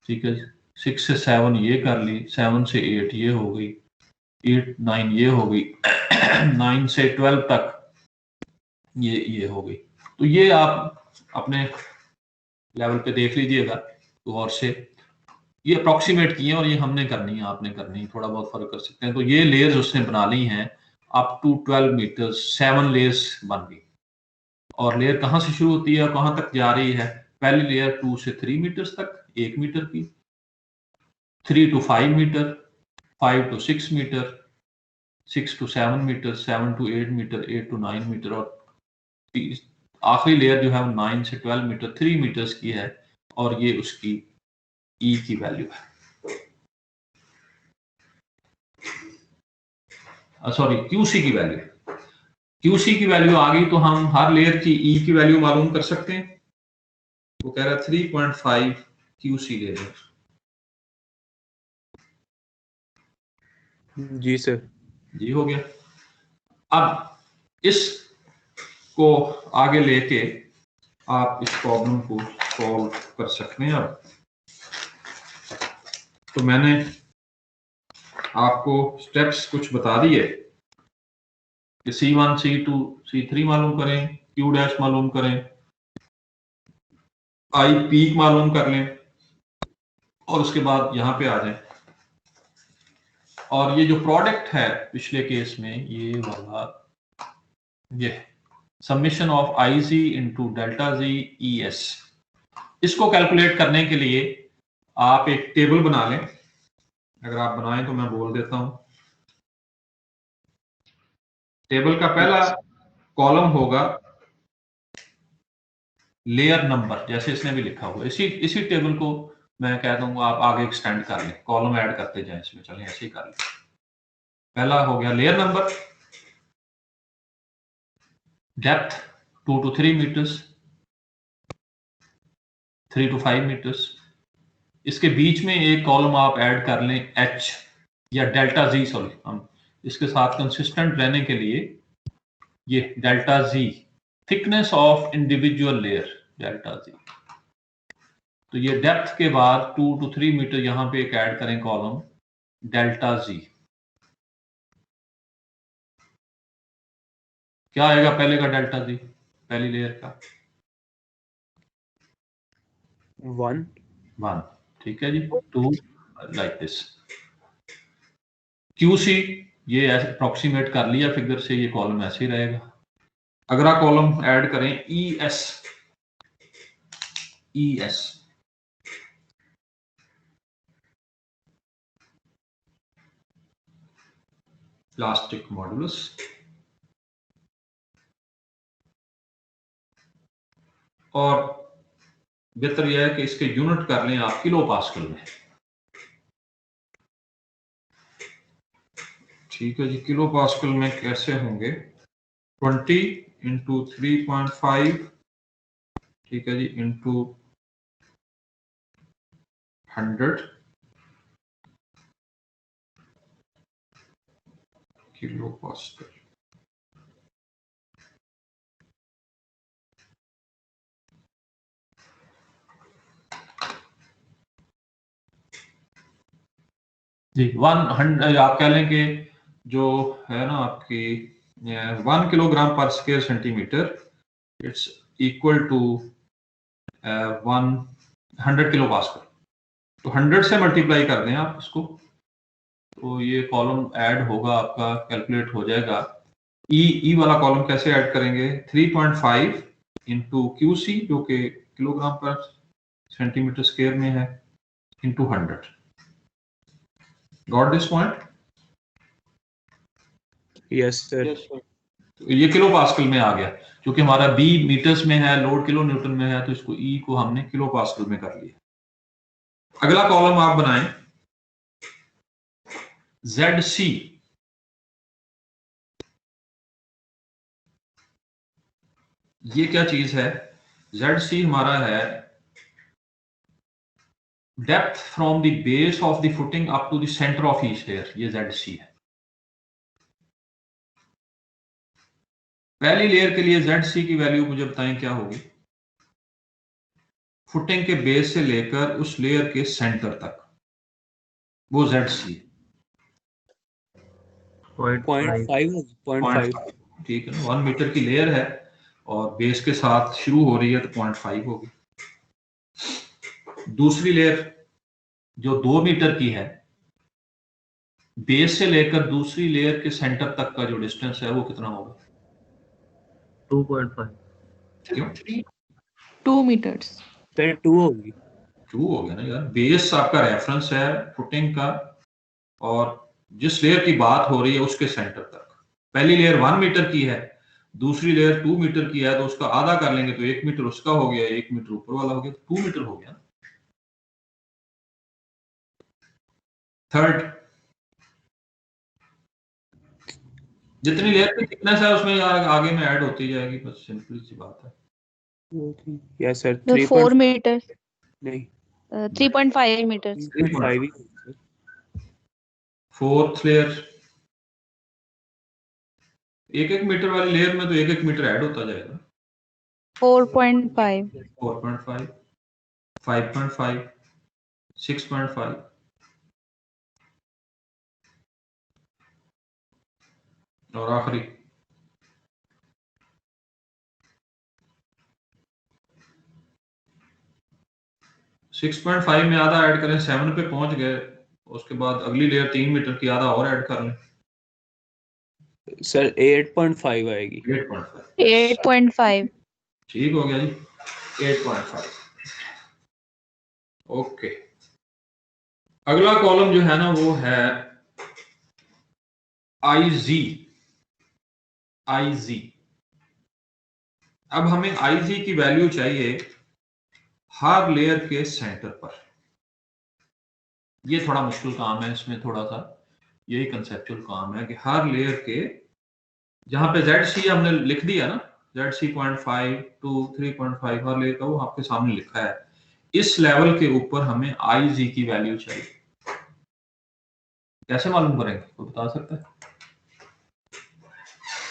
ठीक है। 6 से 7 ये कर ली, 7 से 8 ये हो गई, 8 9 ये हो गई, 9 से 12 तक ये हो गई। तो ये आप अपने लेवल पे देख लीजिएगा गौर से, ये अप्रोक्सीमेट किए और ये हमने करनी है, आपने करनी है, थोड़ा बहुत फर्क कर सकते हैं। तो ये लेयर्स उसने बना ली हैं अप टू 12 मीटर, 7 लेयर्स बन गई। और लेयर कहाँ से शुरू होती है और कहाँ तक जा रही है? पहली लेयर 2 से 3 मीटर्स तक, 1 मीटर की, 3 to 5 metre, 5 to 6 metre, 6 to 7 metre, 7 to 8 metre, 8 to 9 metre, और आखिरी लेयर जो है वो 9 से 12 मीटर, 3 मीटर्स की है, और ये उसकी ई की वैल्यू है। सॉरी, क्यूसी की वैल्यू। क्यूसी की वैल्यू आ गई तो हम हर लेयर की ई की वैल्यू मालूम कर सकते हैं। वो कह रहा है 3.5 क्यूसी लेयर। जी सर। जी हो गया। अब इसको आगे लेके आप इस प्रॉब्लम को सॉल्व कर सकते हैं। अब तो मैंने आपको स्टेप्स कुछ बता दिए कि C1, C2, C3 मालूम करें, Q डैश मालूम करें, I पीक मालूम कर लें, और उसके बाद यहां पे आ जाएं। और ये जो प्रोडक्ट है पिछले केस में, ये वाला, ये summation of IZ into delta Z ES, इसको कैलकुलेट करने के लिए आप एक टेबल बना लें। अगर आप बनाएं तो मैं बोल देता हूं। टेबल का पहला कॉलम होगा लेयर नंबर, जैसे इसने भी लिखा हुआ। इसी टेबल को मैं कह दूंगा आप आगे एक्सटेंड कर लें, कॉलम ऐड करते जाएं इसमें। चलें ऐसे ही कर लें। पहला हो गया layer number, depth 2 to 3 metres, 3 to 5 metres. इसके बीच में एक कॉलम आप ऐड कर लें H या डेल्टा Z, सॉरी, हम इसके साथ कंसिस्टेंट रहने के लिए ये delta Z, thickness of individual layer, delta Z। तो ये डेप्थ के बाद 2 to 3 मीटर यहां पे एक ऐड करें कॉलम डेल्टा Z। क्या आएगा पहले का डेल्टा Z, पहली लेयर का 1, ठीक है जी। 2 लाइक दिस। QC ये ऐसे अप्रोक्सीमेट कर लिया फिगर से, ये कॉलम ऐसे ही रहेगा। अगला कॉलम ऐड करें ES, प्लास्टिक मॉडुलस, और बेहतर यह है कि इसके यूनिट कर लें आप किलो पास्कल में। ठीक है जी। किलो पास्कल में कैसे होंगे? 20 इंटू 3.5, ठीक है जी, इंटू 100 किलो पास्कल। जी 100, आप कह लें कि जो है ना आपकी 1 किलोग्राम पर square centimetre, it's equal to 100 kilo pascal. तो 100 से मल्टीप्लाई कर दें आप इसको, तो ये कॉलम ऐड होगा आपका, कैलकुलेट हो जाएगा। ई वाला कॉलम कैसे ऐड करेंगे? 3.5 इंटू QC जो कि किलोग्राम पर सेंटीमीटर स्क्वायर में है, into 100। Got this point? Yes sir. ये किलो पास्कल में आ गया, क्योंकि हमारा B मीटर्स में है, लोड किलो न्यूटन में है, तो इसको E को हमने किलो पास्कल में कर लिया। अगला कॉलम आप बनाएं ZC। ये क्या चीज है? ZC हमारा है depth from the base of the footing up to the centre of each layer, ये ZC है। पहली लेयर के लिए ZC की वैल्यू मुझे बताएं क्या होगी? फुटिंग के बेस से लेकर उस लेयर के सेंटर तक, वो ZC है। 0.5, ठीक है ना। 1 मीटर की लेयर है और बेस के साथ शुरू हो रही है, तो 0.5 होगी। दूसरी लेयर जो 2 मीटर की है, बेस से लेकर दूसरी लेयर के सेंटर तक का जो डिस्टेंस है वो कितना होगा? 2.5। क्यों? 2 मीटर्स। 2 होगी। 2 हो गया ना यार। बेस आपका रेफरेंस है फुटिंग का, और जिस लेयर की बात हो रही है उसके सेंटर तक। पहली लेयर 1 मीटर की है, दूसरी लेयर 2 मीटर की है, तो उसका आधा कर लेंगे तो 1 मीटर उसका हो गया, 1 मीटर ऊपर वाला हो गया, तो 2 मीटर हो गया। थर्ड, जितनी लेयर की थिकनेस है उसमें आगे में ऐड होती जाएगी, बस सिंपल सी बात है। Yes sir. The 4 meters. नहीं 3.5 meters. 3.5 ही। फोर्थ लेयर, 1-1 मीटर वाली लेयर में तो 1-1 मीटर ऐड होता जाएगा। 4.5. 4.5, 5.5, 6.5, और आखिरी 6.5 में आधा ऐड करें, 7 पे पहुंच गए, उसके बाद अगली लेयर 3 मीटर की, आधा और ऐड कर लें, सर 8.5 आएगी। 8.5। 8.5. ठीक हो गया जी, 8.5। ओके, अगला कॉलम जो है ना वो है आईजी। आईजी, अब हमें आईजी की वैल्यू चाहिए हर लेयर के सेंटर पर। ये थोड़ा मुश्किल काम है, इसमें थोड़ा सा यही कंसेप्चुअल काम है कि हर लेयर के, जहां पे जेड सी हमने लिख दिया ना, जेड सी 0.5 2 3.5 हर लेयर का, वो आपके सामने लिखा है। इस लेवल के ऊपर हमें आईजी की वैल्यू चाहिए। कैसे मालूम करेंगे, कोई बता सकता है?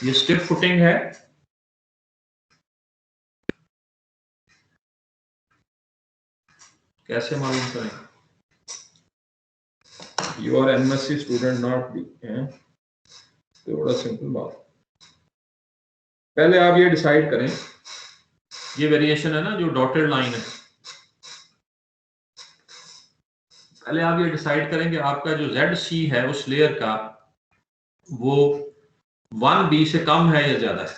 ये स्टिफ फुटिंग है, कैसे मालूम करेंगे? You are MSc student not be, तो बड़ा सिंपल बात। पहले आप ये डिसाइड करें, ये वेरिएशन है ना जो डॉटेड लाइन है, पहले आप ये डिसाइड करें कि आपका जो जेड सी है उस लेयर का, वो 1b से कम है या ज्यादा है।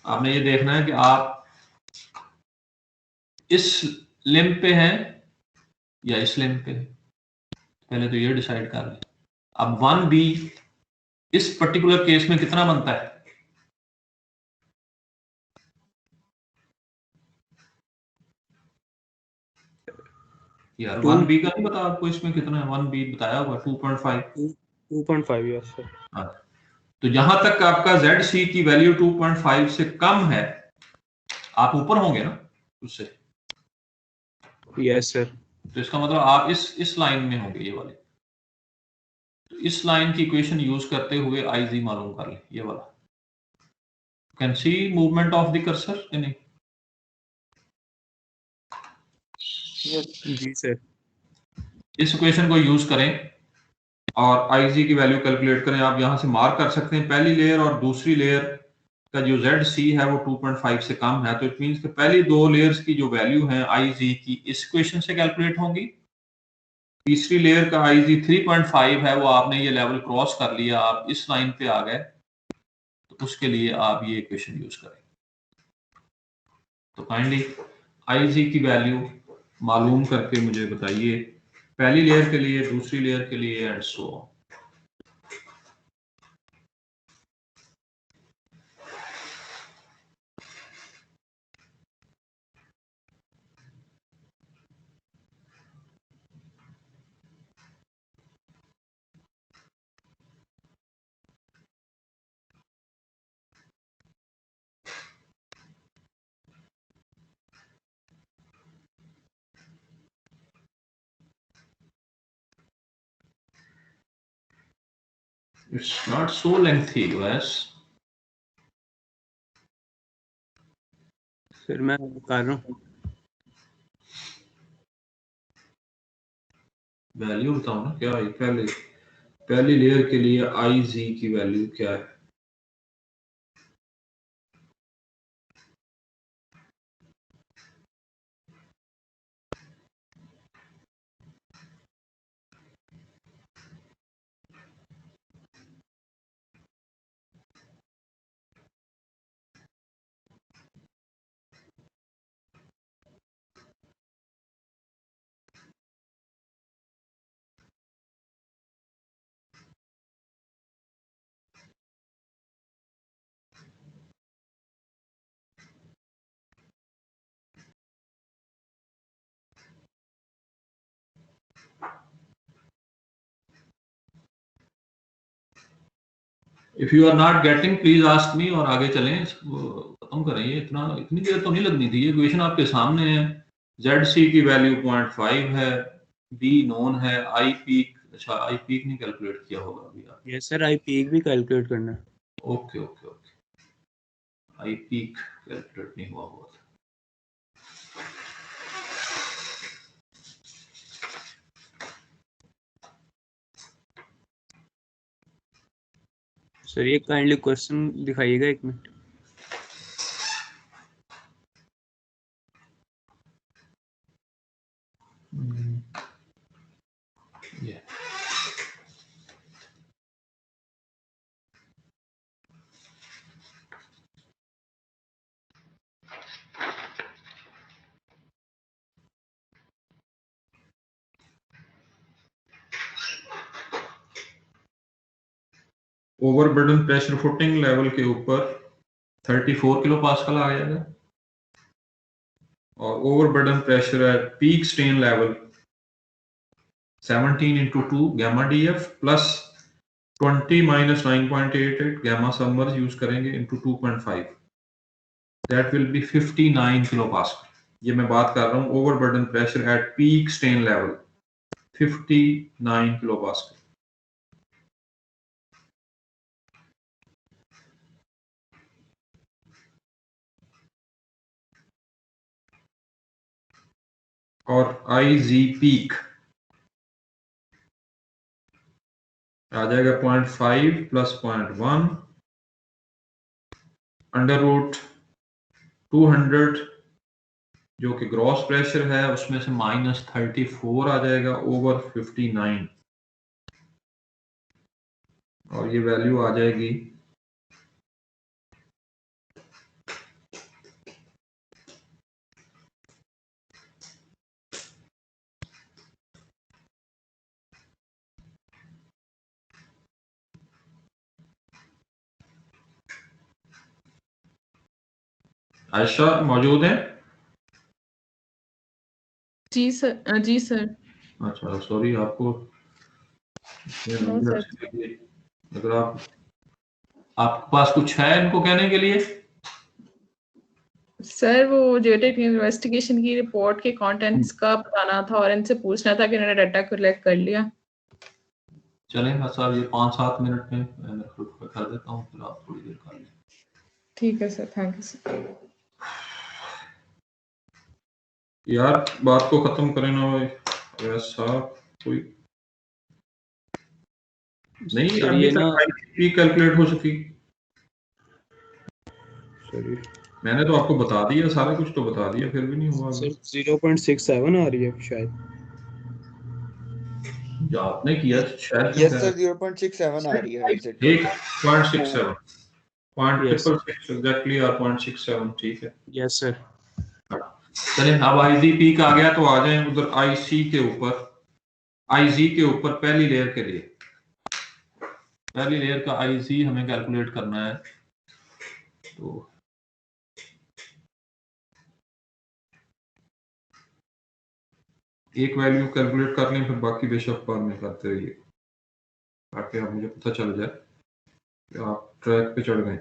आपने ये देखना है कि आप इस लिम्ब पे हैं या इस लिम्ब पे, पहले तो ये डिसाइड कर लें। अब 1b इस पर्टिकुलर केस में कितना बनता है? यार 1b का नहीं पता आपको, इसमें कितना है? 1b बताया हुआ 2.5। 2.5 यस सर। हाँ, तो जहां तक आपका जेड सी की वैल्यू 2.5 से कम है, आप ऊपर होंगे ना उससे, यस सर। तो इसका मतलब आप इस लाइन में होंगे, ये वाले। तो इस लाइन की इक्वेशन यूज करते हुए आईजी मालूम कर ले, ये वाला। Can see movement of the cursor कि नहीं? जी सर। इस इक्वेशन को यूज करें और आईजी की वैल्यू कैलकुलेट करें। आप यहां से मार्क कर सकते हैं पहली लेयर और दूसरी लेयर का जो जेड सी है वो 2.5 से कम है, तो इट मींस कि पहली दो लेयर्स की जो वैल्यू है आईजी की इस इक्वेशन से कैलकुलेट होंगी। तीसरी लेयर का आईजी 3.5 है, वो आपने ये लेवल क्रॉस कर लिया, आप इस लाइन पे आ गए, तो उसके लिए आप ये इक्वेशन यूज करें। तो काइंडली आईजी की वैल्यू मालूम करके मुझे बताइए, पहली लेयर के लिए, दूसरी लेयर के लिए, and so on. It's not so lengthy, Wes. Sir मैं कर रहा हूँ। वैल्यू बताओ ना क्या है, पहली लेयर के लिए आई जी की वैल्यू क्या है? If you are not getting please ask me, और आगे चलें, खत्म करें। ये इतनी देर तो नहीं लगनी थी। ये इक्वेशन आपके सामने है। ZC की वैल्यू 0.5 है, B नोन है, I पीक, अच्छा I पीक नहीं कैलकुलेट किया होगा अभी आप। यस सर, आई पीक भी कैलकुलेट करना है। Okay okay okay, I peak calculate नहीं हुआ होगा। सर ये काइंडली क्वेश्चन दिखाइएगा 1 minute. Yeah. Overburden pressure footing level के ऊपर 34 किलो पास्कल आ जाएगा, और overburden pressure at peak strain level 17 into 2 gamma DF plus 20 minus 9.88 gamma submerge use करेंगे into 2.5, that will be 59 kilo pascal. ये मैं बात कर रहा हूँ overburden pressure at peak strain level 59 kilo pascal. और IZ पीक आ जाएगा 0.5 प्लस 0.1 अंडर रूट 200, जो कि ग्रॉस प्रेशर है, उसमें से -34 आ जाएगा ओवर 59, और ये वैल्यू आ जाएगी आयशा मौजूद है? जी सर, जी सर। अच्छा सॉरी, आपको नो सर। अगर आपके पास कुछ है इनको कहने के लिए? सर वो ज्योटेक इन्वेस्टिगेशन की रिपोर्ट के कंटेंट्स का बताना था और इनसे पूछना था कि उन्होंने डाटा कलेक्ट कर लिया। चलें मैं साहब ये 5-7 मिनट में मैं खुद कर देता हूँ, फिर आप थोड़ी देर कर लें। ठीक है सर, थैंक यू सर। यार बात को खत्म करें ना भाई साहब, कोई नहीं सर अभी ये तक ना ICP कैलकुलेट हो सकी। सॉरी मैंने तो आपको बता दिया, सारा कुछ तो बता दिया, फिर भी नहीं हुआ। सर 0.67 आ रही है शायद। जो आपने किया शायद क्यों यस कह सर, रहे 0.67 आ रही है एग्जैक्ट। हैं? 0.67 Yes. 0.666 एग्जैक्टली, और 0.67 ठीक है। Yes sir. चलें अब IZ पीक आ गया तो आ जाएं उधर IC के ऊपर, IZ के ऊपर पहली लेयर के लिए। पहली लेयर का IZ हमें कैलकुलेट करना है, तो एक वैल्यू कैलकुलेट कर लें, फिर बाकी बेशक बाद में करते रहिए, ताकि आप मुझे पता चल जाए कि आप ट्रैक पे चढ़ गए।